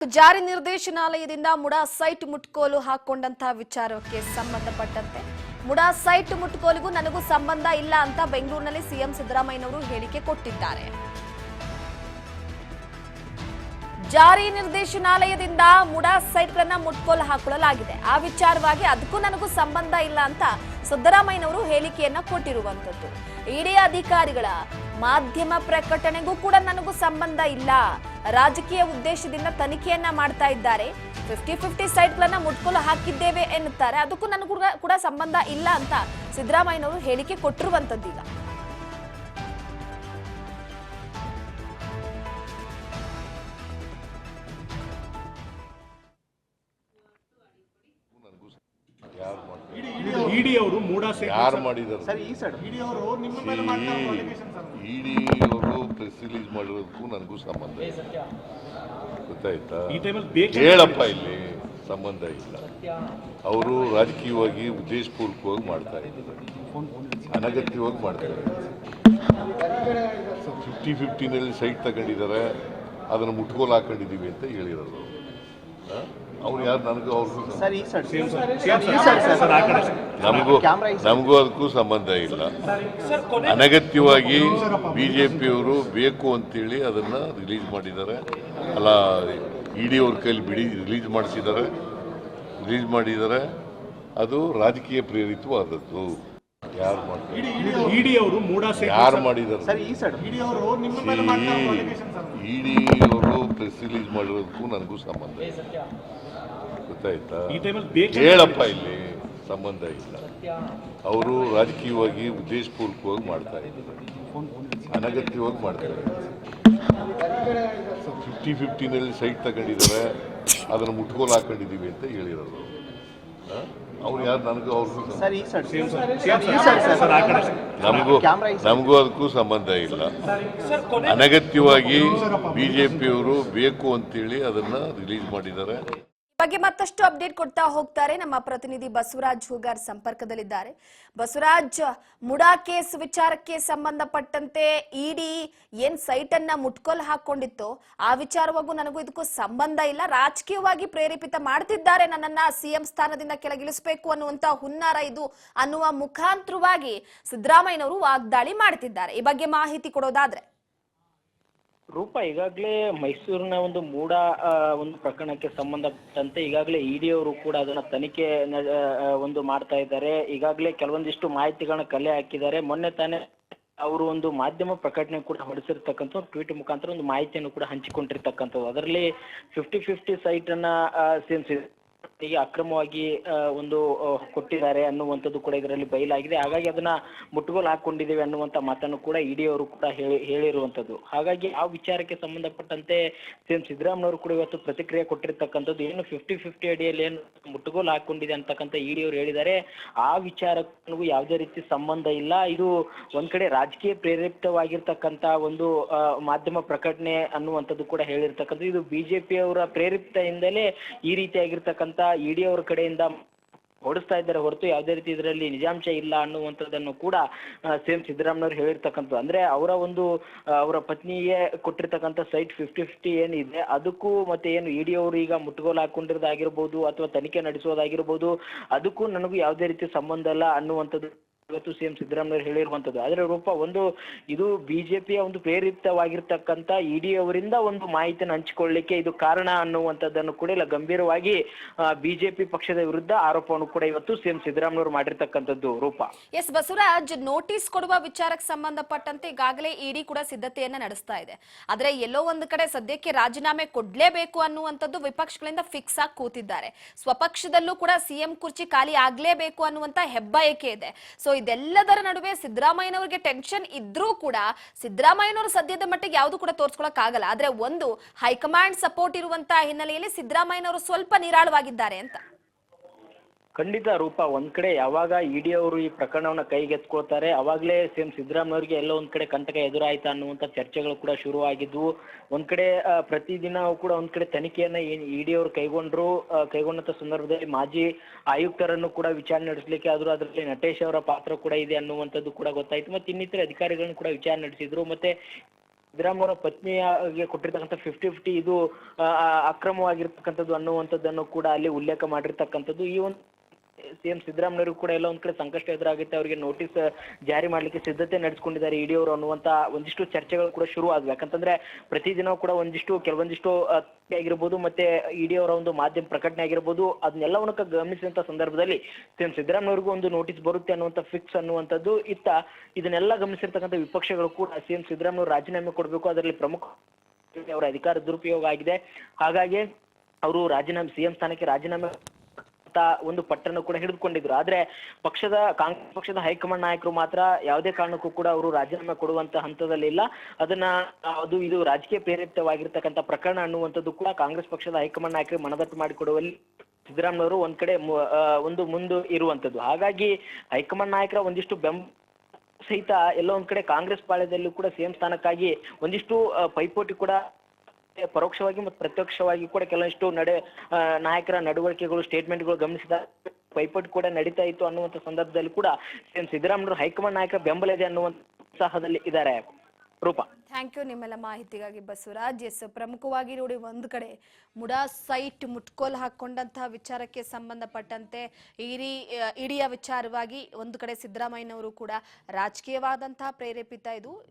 ಜಾರಿ ನಿರ್ದೇಶನಾಲಯದಿಂದ ಮುಡಾ ಸೈಟ್ ಮುಟ್ಕೋಲು ಹಾಕೊಂಡಂತಹ ವಿಚಾರಕ್ಕೆ ಸಂಬಂಧಪಟ್ಟಂತೆ ಮುಡಾ ಸೈಟ್ ಮುಟ್ಕೋಲಿಗೂ ನನಗೂ ಸಂಬಂಧ ಇಲ್ಲ ಅಂತ ಬೆಂಗಳೂರಿನಲ್ಲಿ ಸಿಎಂ ಸಿದ್ದರಾಮಯ್ಯನವರು ಹೇಳಿಕೆ ಕೊಟ್ಟಿದ್ದಾರೆ. ಜಾರಿ ನಿರ್ದೇಶನಾಲಯದಿಂದ ಮುಡಾ ಸೈಟ್ಗಳನ್ನ ಮುಟ್ಕೋಲು ಹಾಕೊಳ್ಳಲಾಗಿದೆ. ಆ ವಿಚಾರವಾಗಿ ಅದಕ್ಕೂ ನನಗೂ ಸಂಬಂಧ ಇಲ್ಲ ಅಂತ ಸಿದ್ದರಾಮಯ್ಯನವರು ಹೇಳಿಕೆಯನ್ನ ಕೊಟ್ಟಿರುವಂತದ್ದು. ಇಡಿ ಅಧಿಕಾರಿಗಳ ಮಾಧ್ಯಮ ಪ್ರಕಟಣೆಗೂ ಕೂಡ ನನಗೂ ಸಂಬಂಧ ಇಲ್ಲ, ರಾಜಕೀಯ ಉದ್ದೇಶದಿಂದ ತನಿಖೆಯನ್ನ ಮಾಡ್ತಾ ಇದ್ದಾರೆ, 50-50 ಸೈಟ್ಗಳನ್ನ ಮುಟ್ಕೋಲು ಹಾಕಿದ್ದೇವೆ ಎನ್ನುತ್ತಾರೆ. ಅದಕ್ಕೂ ನನಗೂ ಕೂಡ ಸಂಬಂಧ ಇಲ್ಲ ಅಂತ ಸಿದ್ದರಾಮಯ್ಯನವರು ಹೇಳಿಕೆ ಕೊಟ್ಟಿರುವಂತದ್ದು. ಈಗ ಇಡಿ ಅವರು ಮೂಡಾ ಯಾರು ಮಾಡಿದ್ದಾರೆ ಸರ್? ಇಡಿ ಅವರು ಪ್ರೆಸ್ ರಿಲೀಸ್ ಮಾಡಿರೋದಕ್ಕೂ ನನಗೂ ಸಂಬಂಧ ಇಲ್ಲ, ಗೊತ್ತಾಯ್ತಾ? ಹೇಳಪ್ಪ, ಇಲ್ಲಿ ಸಂಬಂಧ ಇಲ್ಲ. ಅವರು ರಾಜಕೀಯವಾಗಿ ಉದ್ದೇಶಪೂರ್ವಕವಾಗಿ ಮಾಡ್ತಾ ಇದ್ದಾರೆ, ಅನಗತ್ಯವಾಗಿ ಮಾಡ್ತಾ ಇದ್ದಾರೆ. 50-50ನಲ್ಲಿ ಸೈಟ್ ತಗೊಂಡಿದ್ದಾರೆ, ಅದನ್ನು ಮುಟ್ಕೋಲು ಹಾಕೊಂಡಿದ್ದೀವಿ ಅಂತ ಹೇಳಿರೋದು. ಅವ್ರು ಯಾರು? ನನಗೂ ಅವ್ರಿಗೂ ನಮಗೂ ಅದಕ್ಕೂ ಸಂಬಂಧ ಇಲ್ಲ. ಅನಗತ್ಯವಾಗಿ ಬಿಜೆಪಿಯವರು ಬೇಕು ಅಂತೇಳಿ ಅದನ್ನ ರಿಲೀಸ್ ಮಾಡಿದ್ದಾರೆ. ಅಲ್ಲ, ಇಡಿ ಅವ್ರ ಕೈಲಿ ರಿಲೀಸ್ ಮಾಡಿದ್ದಾರೆ. ಅದು ರಾಜಕೀಯ ಪ್ರೇರಿತವಾದದ್ದು. ಯಾರು ಮಾಡಿದ್ದಾರೆ? ಇಡಿ ಅವರು ಮೂಡಾ ಯಾರು ಮಾಡಿದ್ದಾರೆ? ಇಡಿ ಅವರು ಪ್ರೆಸ್ ರಿಲೀಸ್ ಮಾಡಿರೋದಕ್ಕೂ ನನಗೂ ಸಂಬಂಧ ಇಲ್ಲ, ಗೊತ್ತಾಯ್ತಾ? ಹೇಳಪ್ಪ, ಇಲ್ಲಿ ಸಂಬಂಧ ಇಲ್ಲ. ಅವರು ರಾಜಕೀಯವಾಗಿ ಉದ್ದೇಶಪೂರ್ವಕವಾಗಿ ಮಾಡ್ತಾ ಇದ್ದಾರೆ, ಅನಗತ್ಯವಾಗಿ ಮಾಡ್ತಾ ಇದ್ದಾರೆ. 50-50ನಲ್ಲಿ ಸೈಟ್ ತಗೊಂಡಿದ್ದಾರೆ, ಅದನ್ನು ಮುಟ್ಕೋಲು ಹಾಕೊಂಡಿದ್ದೀವಿ ಅಂತ ಹೇಳಿರೋದು. ಅವ್ರು ಯಾರು? ನನಗೂ ಅವ್ರಿಗೂ ನಮಗೂ ಅದಕ್ಕೂ ಸಂಬಂಧ ಇಲ್ಲ. ಅನಗತ್ಯವಾಗಿ ಬಿಜೆಪಿಯವರು ಬೇಕು ಅಂತೇಳಿ ಅದನ್ನ ರಿಲೀಸ್ ಮಾಡಿದ್ದಾರೆ. ಬಗ್ಗೆ ಮತ್ತಷ್ಟು ಅಪ್ಡೇಟ್ ಕೊಡ್ತಾ ಹೋಗ್ತಾರೆ ನಮ್ಮ ಪ್ರತಿನಿಧಿ ಬಸವರಾಜ್ ಹೂಗಾರ್ ಸಂಪರ್ಕದಲ್ಲಿದ್ದಾರೆ. ಬಸವರಾಜ್, ಮುಡಾ ಕೇಸ್ ವಿಚಾರಕ್ಕೆ ಸಂಬಂಧಪಟ್ಟಂತೆ ಇಡಿ ಏನ್ ಸೈಟ್ ಅನ್ನ ಮುಟ್ಕೋಲ್ ಹಾಕೊಂಡಿತ್ತು, ಆ ವಿಚಾರವಾಗೂ ನನಗೂ ಇದಕ್ಕೂ ಸಂಬಂಧ ಇಲ್ಲ, ರಾಜಕೀಯವಾಗಿ ಪ್ರೇರೇಪಿತ ಮಾಡ್ತಿದ್ದಾರೆ, ನನ್ನನ್ನ ಸಿಎಂ ಸ್ಥಾನದಿಂದ ಕೆಳಗಿಳಿಸಬೇಕು ಅನ್ನುವಂತ ಹುನ್ನಾರ ಇದು ಅನ್ನುವ ಮುಖಾಂತರವಾಗಿ ಸಿದ್ದರಾಮಯ್ಯನವರು ವಾಗ್ದಾಳಿ ಮಾಡ್ತಿದ್ದಾರೆ. ಈ ಬಗ್ಗೆ ಮಾಹಿತಿ ಕೊಡೋದಾದ್ರೆ ರೂಪ, ಈಗಾಗಲೇ ಮೈಸೂರಿನ ಒಂದು ಮೂಡಾ ಒಂದು ಪ್ರಕರಣಕ್ಕೆ ಸಂಬಂಧಪಟ್ಟಂತೆ ಈಗಾಗಲೇ ಇಡಿ ಅವರು ಕೂಡ ಅದನ್ನ ತನಿಖೆ ಒಂದು ಮಾಡ್ತಾ ಇದ್ದಾರೆ. ಈಗಾಗಲೇ ಕೆಲವೊಂದಿಷ್ಟು ಮಾಹಿತಿಗಳನ್ನ ಕಲೆ ಹಾಕಿದ್ದಾರೆ. ಮೊನ್ನೆ ತಾನೇ ಅವರು ಒಂದು ಮಾಧ್ಯಮ ಪ್ರಕಟಣೆ ಕೂಡ ಹೊರಡಿಸಿರ್ತಕ್ಕಂಥ ಟ್ವೀಟ್ ಮುಖಾಂತರ ಒಂದು ಮಾಹಿತಿಯನ್ನು ಕೂಡ ಹಂಚಿಕೊಂಡಿರ್ತಕ್ಕಂಥದ್ದು. ಅದರಲ್ಲಿ 50-50 ಸೈಟ್ ಅನ್ನ ಅಕ್ರಮವಾಗಿ ಒಂದು ಕೊಟ್ಟಿದ್ದಾರೆ ಅನ್ನುವಂಥದ್ದು ಕೂಡ ಇದರಲ್ಲಿ ಬಯಲಾಗಿದೆ. ಹಾಗಾಗಿ ಅದನ್ನ ಮುಟ್ಟುಗೋಲು ಹಾಕೊಂಡಿದ್ದೇವೆ ಅನ್ನುವಂಥ ಮಾತನ್ನು ಕೂಡ ಇಡಿ ಅವರು ಕೂಡ ಹೇಳಿರುವಂಥದ್ದು. ಹಾಗಾಗಿ ಆ ವಿಚಾರಕ್ಕೆ ಸಂಬಂಧಪಟ್ಟಂತೆ ಸಿಎಂ ಸಿದ್ದರಾಮಯ್ಯವರು ಕೂಡ ಇವತ್ತು ಪ್ರತಿಕ್ರಿಯೆ ಕೊಟ್ಟಿರ್ತಕ್ಕಂಥದ್ದು. ಏನು 50-50 ಅಡಿಯಲ್ಲಿ ಏನು ಮುಟ್ಟುಗೋಲು ಹಾಕೊಂಡಿದೆ ಅಂತಕ್ಕಂಥ ಇಡಿ ಅವರು ಹೇಳಿದ್ದಾರೆ. ಆ ವಿಚಾರಕ್ಕೂ ಯಾವುದೇ ರೀತಿ ಸಂಬಂಧ ಇಲ್ಲ, ಇದು ಒಂದ್ ಕಡೆ ರಾಜಕೀಯ ಪ್ರೇರಿತವಾಗಿರ್ತಕ್ಕಂಥ ಒಂದು ಮಾಧ್ಯಮ ಪ್ರಕಟಣೆ ಅನ್ನುವಂಥದ್ದು ಕೂಡ ಹೇಳಿರ್ತಕ್ಕಂಥದ್ದು. ಇದು ಬಿಜೆಪಿ ಅವರ ಪ್ರೇರಿತದಿಂದಲೇ ಈ ರೀತಿಯಾಗಿರ್ತಕ್ಕಂಥ ಇಡಿ ಅವರ ಕಡೆಯಿಂದ ಹೊಡಿಸ್ತಾ ಇದ್ದಾರೆ ಹೊರತು ಯಾವುದೇ ರೀತಿ ಇದರಲ್ಲಿ ನಿಜಾಂಶ ಇಲ್ಲ ಅನ್ನುವಂಥದ್ದನ್ನು ಕೂಡ ಸಿಎಂ ಸಿದ್ದರಾಮಯ್ಯವರು ಹೇಳಿರ್ತಕ್ಕಂಥದ್ದು. ಅಂದ್ರೆ ಅವರ ಪತ್ನಿಗೆ ಕೊಟ್ಟಿರ್ತಕ್ಕಂಥ ಸೈಟ್ 50-50 ಏನಿದೆ ಅದಕ್ಕೂ ಮತ್ತೆ ಏನು ಇಡಿ ಅವರು ಈಗ ಮುಟ್ಟುಗೋಲು ಹಾಕೊಂಡಿರೋದಾಗಿರ್ಬೋದು ಅಥವಾ ತನಿಖೆ ನಡೆಸೋದಾಗಿರ್ಬೋದು, ಅದಕ್ಕೂ ನನಗೂ ಯಾವುದೇ ರೀತಿ ಸಂಬಂಧ ಇಲ್ಲ ಅನ್ನುವಂಥದ್ದು ಇವತ್ತು ಸಿಎಂ ಸಿದ್ದರಾಮಯ್ಯವರು ಹೇಳಿರುವಂಥದ್ದು. ಆದ್ರೆ ರೂಪ, ಇದು ಬಿಜೆಪಿಯ ಒಂದು ಪ್ರೇರಿತವಾಗಿರ್ತಕ್ಕಂಥ ಇಡಿ ಅವರಿಂದ ಒಂದು ಮಾಹಿತಿಯನ್ನು ಹಂಚಿಕೊಳ್ಳಲಿಕ್ಕೆ ಇದು ಕಾರಣ ಅನ್ನುವಂಥದ್ದನ್ನು ಕೂಡ ಇಲ್ಲ ಗಂಭೀರವಾಗಿ ಬಿಜೆಪಿ ಪಕ್ಷದ ವಿರುದ್ಧ ಆರೋಪವನ್ನು ಕೂಡ ಇವತ್ತು ಸಿಎಂ ಸಿದ್ದರಾಮಯ್ಯವರು ಮಾಡಿರ್ತಕ್ಕಂಥದ್ದು. ರೂಪ, ಎಸ್ ಬಸವರಾಜ್, ನೋಟಿಸ್ ಕೊಡುವ ವಿಚಾರಕ್ಕೆ ಸಂಬಂಧಪಟ್ಟಂತೆ ಈಗಾಗಲೇ ಇಡಿ ಕೂಡ ಸಿದ್ಧತೆಯನ್ನ ನಡೆಸ್ತಾ ಇದೆ. ಆದ್ರೆ ಎಲ್ಲೋ ಒಂದು ಕಡೆ ಸದ್ಯಕ್ಕೆ ರಾಜೀನಾಮೆ ಕೊಡ್ಲೇಬೇಕು ಅನ್ನುವಂಥದ್ದು ವಿಪಕ್ಷಗಳಿಂದ ಫಿಕ್ಸ್ ಆಗಿ ಕೂತಿದ್ದಾರೆ. ಸ್ವಪಕ್ಷದಲ್ಲೂ ಕೂಡ ಸಿಎಂ ಕುರ್ಚಿ ಖಾಲಿ ಆಗ್ಲೇಬೇಕು ಅನ್ನುವಂತ ಹೆಬ್ಬಯಕೆ ಇದೆ. ಸೊ ಇದೆಲ್ಲದರ ನಡುವೆ ಸಿದ್ದರಾಮಯ್ಯನವರಿಗೆ ಟೆನ್ಷನ್ ಇದ್ರೂ ಕೂಡ ಸಿದ್ದರಾಮಯ್ಯನವರು ಸದ್ಯದ ಮಟ್ಟಿಗೆ ಯಾವುದು ಕೂಡ ತೋರಿಸ್ಕೊಳಕ್ ಆಗಲ್ಲ. ಆದ್ರೆ ಒಂದು ಹೈಕಮಾಂಡ್ ಸಪೋರ್ಟ್ ಇರುವಂತಹ ಹಿನ್ನೆಲೆಯಲ್ಲಿ ಸಿದ್ದರಾಮಯ್ಯನವರು ಸ್ವಲ್ಪ ನಿರಾಳವಾಗಿದ್ದಾರೆ ಅಂತ. ಖಂಡಿತ ರೂಪ, ಒಂದ್ ಕಡೆ ಯಾವಾಗ ಇಡಿ ಅವರು ಈ ಪ್ರಕರಣವನ್ನ ಕೈಗೆತ್ಕೊಳ್ತಾರೆ ಅವಾಗಲೇ ಸಿಎಂ ಸಿದ್ದರಾಮಯ್ಯವರಿಗೆ ಎಲ್ಲ ಒಂದ್ ಕಡೆ ಕಂಟಕ ಎದುರಾಯ್ತಾ ಅನ್ನುವಂಥ ಚರ್ಚೆಗಳು ಕೂಡ ಶುರುವಾಗಿದ್ವು. ಒಂದ್ ಕಡೆ ಪ್ರತಿದಿನ ಕೂಡ ಒಂದ್ ಕಡೆ ತನಿಖೆಯನ್ನ ಏನ್ ಇಡಿ ಅವರು ಕೈಗೊಂಡಂತ ಸಂದರ್ಭದಲ್ಲಿ ಮಾಜಿ ಆಯುಕ್ತರನ್ನು ಕೂಡ ವಿಚಾರಣೆ ನಡೆಸಲಿಕ್ಕೆ ಆದ್ರೂ ಅದರಲ್ಲಿ ನಟೇಶ್ ಅವರ ಪಾತ್ರ ಕೂಡ ಇದೆ ಅನ್ನುವಂಥದ್ದು ಕೂಡ ಗೊತ್ತಾಯ್ತು. ಮತ್ತೆ ಇನ್ನಿತರ ಅಧಿಕಾರಿಗಳನ್ನು ಕೂಡ ವಿಚಾರಣೆ ನಡೆಸಿದ್ರು. ಮತ್ತೆ ಸಿದ್ದರಾಮಯ್ಯ ಪತ್ನಿಗೆ ಕೊಟ್ಟಿರ್ತಕ್ಕಂಥ 50-50 ಇದು ಅಕ್ರಮವಾಗಿರ್ತಕ್ಕಂಥದ್ದು ಅನ್ನುವಂಥದ್ದನ್ನು ಕೂಡ ಅಲ್ಲಿ ಉಲ್ಲೇಖ ಮಾಡಿರ್ತಕ್ಕಂಥದ್ದು. ಈ ಒಂದು ಸಿಎಂ ಸಿದ್ದರಾಮಯ್ಯವರು ಕೂಡ ಎಲ್ಲ ಒಂದ್ ಕಡೆ ಸಂಕಷ್ಟ ಎದುರಾಗುತ್ತೆ, ಅವರಿಗೆ ನೋಟಿಸ್ ಜಾರಿ ಮಾಡ್ಲಿಕ್ಕೆ ಸಿದ್ಧತೆ ನಡೆಸ್ಕೊಂಡಿದ್ದಾರೆ ಇಡಿ ಅವರು ಅನ್ನುವಂತ ಒಂದಿಷ್ಟು ಚರ್ಚೆಗಳು ಕೂಡ ಶುರು ಆದ್ವು. ಯಾಕಂತಂದ್ರೆ ಪ್ರತಿದಿನ ಕೂಡ ಕೆಲವೊಂದಿಷ್ಟು ಆಗಿರ್ಬೋದು ಮತ್ತೆ ಇಡಿ ಅವರ ಒಂದು ಮಾಧ್ಯಮ ಪ್ರಕಟಣೆ ಆಗಿರ್ಬೋದು, ಅದನ್ನೆಲ್ಲವನ್ನು ಗಮನಿಸಿದಂತ ಸಂದರ್ಭದಲ್ಲಿ ಸಿಎಂ ಸಿದ್ದರಾಮಯ್ಯವ್ರಿಗೂ ಒಂದು ನೋಟಿಸ್ ಬರುತ್ತೆ ಅನ್ನುವಂತ ಫಿಕ್ಸ್ ಅನ್ನುವಂಥದ್ದು ಇತ್ತ. ಇದನ್ನೆಲ್ಲ ಗಮನಿಸಿರ್ತಕ್ಕಂಥ ವಿಪಕ್ಷಗಳು ಕೂಡ ಸಿಎಂ ಸಿದ್ದರಾಮಯ್ಯ ರಾಜೀನಾಮೆ ಕೊಡಬೇಕು, ಅದರಲ್ಲಿ ಪ್ರಮುಖ ಅವರ ಅಧಿಕಾರ ದುರುಪಯೋಗ ಆಗಿದೆ, ಹಾಗಾಗಿ ಅವರು ಸಿಎಂ ಸ್ಥಾನಕ್ಕೆ ರಾಜೀನಾಮೆ ಒಂದು ಪಟ್ಟನ್ನು ಕೂಡ ಹಿಡಿದುಕೊಂಡಿದ್ರು. ಆದ್ರೆ ಕಾಂಗ್ರೆಸ್ ಪಕ್ಷದ ಹೈಕಮಾಂಡ್ ನಾಯಕರು ಮಾತ್ರ ಯಾವುದೇ ಕಾರಣಕ್ಕೂ ಕೂಡ ಅವರು ರಾಜೀನಾಮೆ ಕೊಡುವಂತ ಹಂತದಲ್ಲಿ ಇಲ್ಲ. ಇದು ರಾಜಕೀಯ ಪ್ರೇರಿತವಾಗಿರ್ತಕ್ಕಂಥ ಪ್ರಕರಣ ಅನ್ನುವಂಥದ್ದು ಕೂಡ ಕಾಂಗ್ರೆಸ್ ಪಕ್ಷದ ಹೈಕಮಾಂಡ್ ನಾಯಕರಿಗೆ ಮನದಟ್ಟು ಮಾಡಿಕೊಡುವಲ್ಲಿ ಸಿದ್ದರಾಮಯ್ಯವರು ಒಂದ್ ಕಡೆ ಮುಂದೆ ಇರುವಂತದ್ದು. ಹಾಗಾಗಿ ಹೈಕಮಾಂಡ್ ನಾಯಕರ ಒಂದಿಷ್ಟು ಸಹಿತ ಎಲ್ಲ ಒಂದ್ ಕಡೆ ಕಾಂಗ್ರೆಸ್ ಪಾಳ್ಯದಲ್ಲೂ ಕೂಡ ಸಿಎಂ ಸ್ಥಾನಕ್ಕಾಗಿ ಒಂದಿಷ್ಟು ಪೈಪೋಟಿ ಕೂಡ ಪರೋಕ್ಷವಾಗಿ ಮತ್ತು ಪ್ರತ್ಯಕ್ಷವಾಗಿ ಕೂಡ ಕೆಲವಷ್ಟು ನಾಯಕರ ನಡವಳಿಕೆಗಳು ಸ್ಟೇಟ್ಮೆಂಟ್ಗಳು ಗಮನಿಸಿದ ಪೈಪೋಟಿ ಕೂಡ ನಡೀತಾ ಇತ್ತು ಅನ್ನುವಂಥ ಸಂದರ್ಭದಲ್ಲಿ ಕೂಡ ಸಿಎಂ ಸಿದ್ದರಾಮಯ್ಯ ಹೈಕಮಾಂಡ್ ನಾಯಕರ ಬೆಂಬಲ ಇದೆ ಅನ್ನುವಂಥ ಉತ್ಸಾಹದಲ್ಲಿ ಇದ್ದಾರೆ. ರೂಪಾ, ಥ್ಯಾಂಕ್ ಯು ನಿಮ್ಮೆಲ್ಲ ಮಾಹಿತಿಗಾಗಿ ಬಸವರಾಜ್. ಎಸ್, ಪ್ರಮುಖವಾಗಿ ನೋಡಿ ಒಂದು ಕಡೆ ಮುಡಾ ಸೈಟ್ ಮುಟ್ಕೋಲ್ ಹಾಕೊಂಡಂತಹ ವಿಚಾರಕ್ಕೆ ಸಂಬಂಧಪಟ್ಟಂತೆ ಇಡಿಯ ವಿಚಾರವಾಗಿ ಒಂದು ಕಡೆ ಸಿದ್ದರಾಮಯ್ಯನವರು ಕೂಡ ರಾಜಕೀಯವಾದಂತಹ ಪ್ರೇರೇಪಿತ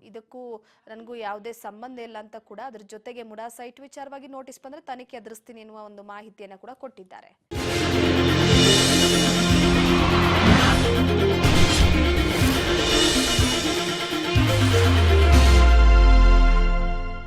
ಇದಕ್ಕೂ ನನಗೂ ಯಾವುದೇ ಸಂಬಂಧ ಇಲ್ಲ ಅಂತ ಕೂಡ, ಅದ್ರ ಜೊತೆಗೆ ಮುಡಾ ಸೈಟ್ ವಿಚಾರವಾಗಿ ನೋಟಿಸ್ ಬಂದ್ರೆ ತನಿಖೆ ಎದುರಿಸ್ತೀನಿ ಎನ್ನುವ ಒಂದು ಮಾಹಿತಿಯನ್ನು ಕೂಡ ಕೊಟ್ಟಿದ್ದಾರೆ.